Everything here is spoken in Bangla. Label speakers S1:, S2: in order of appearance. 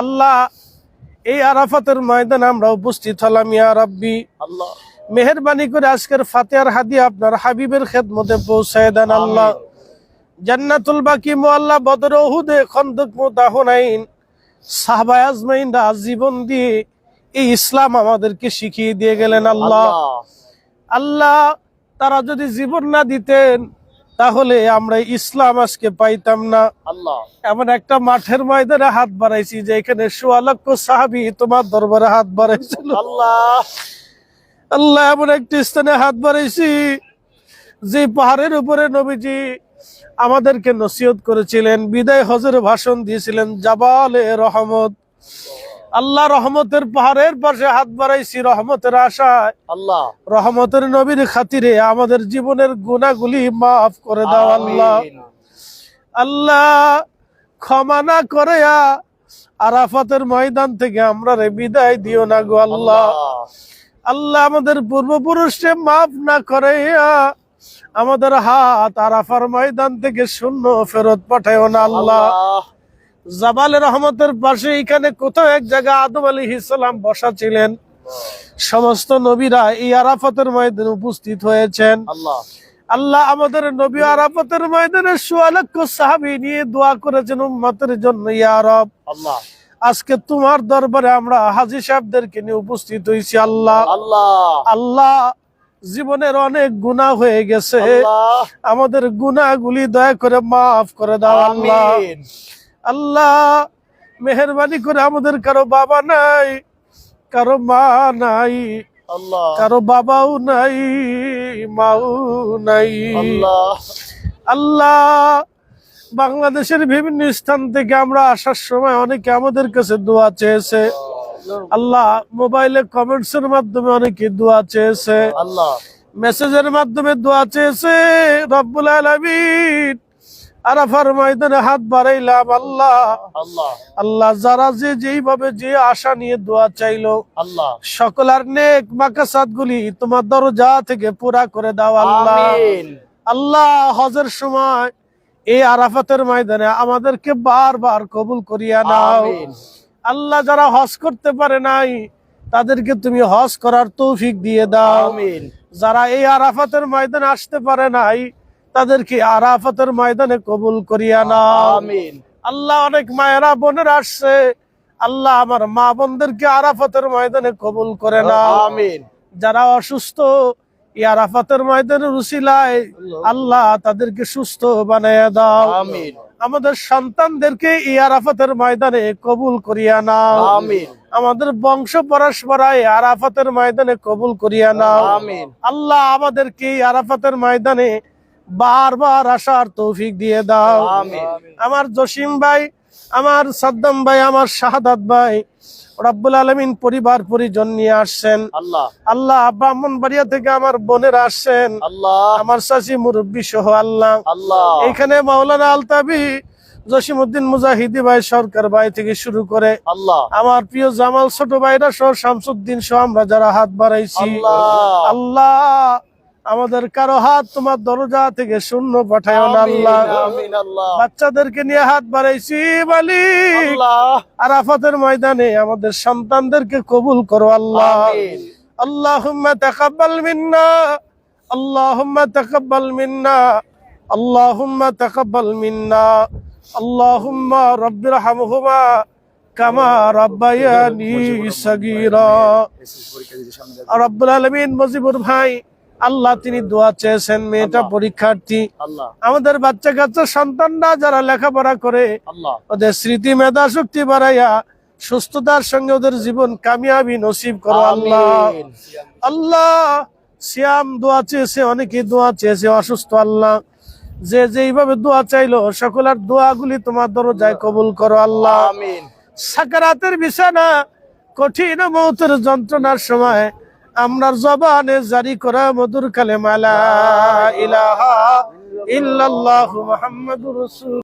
S1: আল্লাহ এই আরাফাতের ময়দানে আমরা উপস্থিত হলাম ইয়া রাব্বি।
S2: আল্লাহ
S1: মেহেরবানি করে আজকের ফাতিহার হাদিয়া আপনার হাবিবের খেদমতে পৌঁছায় দেন আল্লাহ। জান্নাতুল বাকি মুআল্লা বদর উহুদে খন্দক মুতাহুনাইন সাহাবায়ে আজমাইনরা জীবন দিয়ে এই ইসলাম আমাদেরকে শিখিয়ে দিয়ে গেলেন আল্লাহ। আল্লাহ তারা যদি জীবন না দিতেন তাহলে আমরা ইসলাম আজকে পাইতাম না।
S2: আল্লাহ
S1: এমন একটা মাঠের ময়দানে হাত বাড়াইছি যে এখানে ১৬ লক্ষ সাহাবী তোমার দরবারে হাত বাড়াইছিল
S2: আল্লাহ
S1: আল্লাহ। এমন একটি স্থানে হাত বাড়াইছি যে পাহাড়ের উপরে নবীজি আমাদেরকে নসিহত করেছিলেন, বিদায় হজের ভাষণ দিয়েছিলেন, জাবালে রহমত। আল্লাহ রহমতের পাহাড়ের পাশে হাত বাড়াইছি রহমতের আশায়।
S2: আল্লাহ
S1: রহমতের নবীর খাতিরে আমাদের জীবনের গুনাহগুলি মাফ করে দাও আল্লাহ। আল্লাহ ক্ষমা না করে আরাফাতের ময়দান থেকে আমরা বিদায় দিও না গো আল্লাহ। আল্লাহ আমাদের পূর্বপুরুষকে মাফ না করে আমাদের হাত আরাফার ময়দান থেকে শূন্য ফেরত পাঠায় না আল্লাহ। জাবালে রহমতের পাশে এখানে কোথাও এক জায়গায় আদম আলাইহিস সালাম বসা ছিলেন। সমস্ত নবীরা এই আরাফাতের ময়দানে উপস্থিত হয়েছেন। আল্লাহ আমাদের নবী আরাফাতের ময়দানে ১৬ লক্ষ সাহাবী নিয়ে দোয়া করেছেন উম্মতের জন্য ইয়া রব। আজকে তোমার দরবারে আমরা হাজী সাহেবদেরকে নিয়ে উপস্থিত হয়েছি আল্লাহ। আল্লাহ জীবনের অনেক গুনাহ হয়ে গেছে, আমাদের গুনাহগুলি দয়া করে মাফ করে দাও আল্লাহ। আল্লাহ মেহেরবানি করে আমাদের কারো বাবা নাই, কারো মা নাই, কারো বাবাও নাই, মাও নাই। আল্লাহ বাংলাদেশের বিভিন্ন স্থান থেকে আমরা আসার সময় অনেকে আমাদের কাছে দোয়া চেয়েছে আল্লাহ। মোবাইলে কমেন্টস এর মাধ্যমে অনেকে দোয়া চেয়েছে, মেসেজের মাধ্যমে দোয়া চেয়েছে। রব্বুল আলামিন আরাফার ময়দানে হাত বাড়াইলাম আল্লাহ। আল্লাহ যারা যেইভাবে যে আশা নিয়ে দোয়া চাইলো আল্লাহ, সকলের নেক মাকাসাদ গুলি তোমার দরজা থেকে পুরা করে দাও আল্লাহ। আল্লাহ হজের সময় এই আরাফাতের ময়দানে আমাদেরকে বারবার কবুল করিয়া নাও আল্লাহ। যারা হজ করতে পারে নাই তাদেরকে তুমি হজ করার তৌফিক দিয়ে দাও। যারা এই আরাফাতের ময়দানে আসতে পারে নাই তাদেরকে আরাফাতের ময়দানে কবুল করিয়া নাও আল্লাহ। অনেক মায়েরা বোনেরা আসছে আল্লাহ, আমার মা বোনদেরকে আরাফাতের ময়দানে কবুল করে নাও। যারা অসুস্থ এই আরাফাতের ময়দানের উসিলায় আল্লাহ তাদেরকে সুস্থ বানাইয়া দাও। আমাদের সন্তানদেরকে এই আরাফাতের ময়দানে কবুল করিয়া নাও। আমাদের বংশ পরম্পরায় আরাফাতের ময়দানে কবুল করিয়া নাও আল্লাহ। আমাদেরকে এই আরাফাতের ময়দানে বারবার আসার তৌফিক দিয়ে দাও। আমার জসিম ভাই, আমার সাদ্দাম ভাই, আমার শাহাদাত ভাই রব্বুল আলামিন পরিবার পরিজন নিয়ে আসছেন আল্লাহ। ব্রাহ্মণবাড়িয়া থেকে আমার বোনেরা আসছেন, আমার চাচি মুরব্বী সহ আল্লাহ। এখানে মাওলানা আলতাবি, জসিমউদ্দিন মুজাহিদি ভাই, সরকার ভাই থেকে শুরু করে আমার প্রিয় জামাল ছোট ভাইরা সহ শামসুদ্দিন সহ আমরা যারা হাত বাড়াইছি আল্লাহ, আমাদের কারো হাত তোমার দরজা থেকে শূন্য পাঠায় না আল্লাহ। বাচ্চাদেরকে নিয়ে হাত বাড়াইছি মালিক, আরাফাতের ময়দানে আমাদের সন্তানদেরকে কবুল করো আল্লাহ। আল্লাহুম্মা তাকাব্বাল মিন্না, আল্লাহুম্মা তাকাব্বাল মিন্না, আল্লাহুম্মা তাকাব্বাল মিন্না, আল্লাহুম্মা রাব্বিরহামহুমা কামা রাব্বায়ানি সাগীরা। রব্বুল আলামিন মুজিবুর ভাই আল্লাহ তিনি দোয়া চেয়েছেন, মেয়েটা পরীক্ষার্থী, আমাদের বাচ্চা কাচ্চা সন্তানরা যারা লেখাপড়া করে ওদের স্মৃতি মেধা শক্তি বাড়াইয়া সুস্থতার সঙ্গে ওদের জীবন কামিয়াবি নসিব করো আল্লাহ। আল্লাহ সিয়াম দোয়া চেয়েছে, অনেকে দোয়া চেয়েছে অসুস্থ আল্লাহ, যে যেইভাবে দোয়া চাইলো সকলের দোয়াগুলি তোমার দরজায় কবুল করো আল্লাহ। সাকারাতের বিছানা, কঠিন মৌতের যন্ত্রণার সময় আমরার জবানে জারি করা মধুর কালেমা লা ইলাহা ইল্লাল্লাহু মুহাম্মাদুর রাসূল।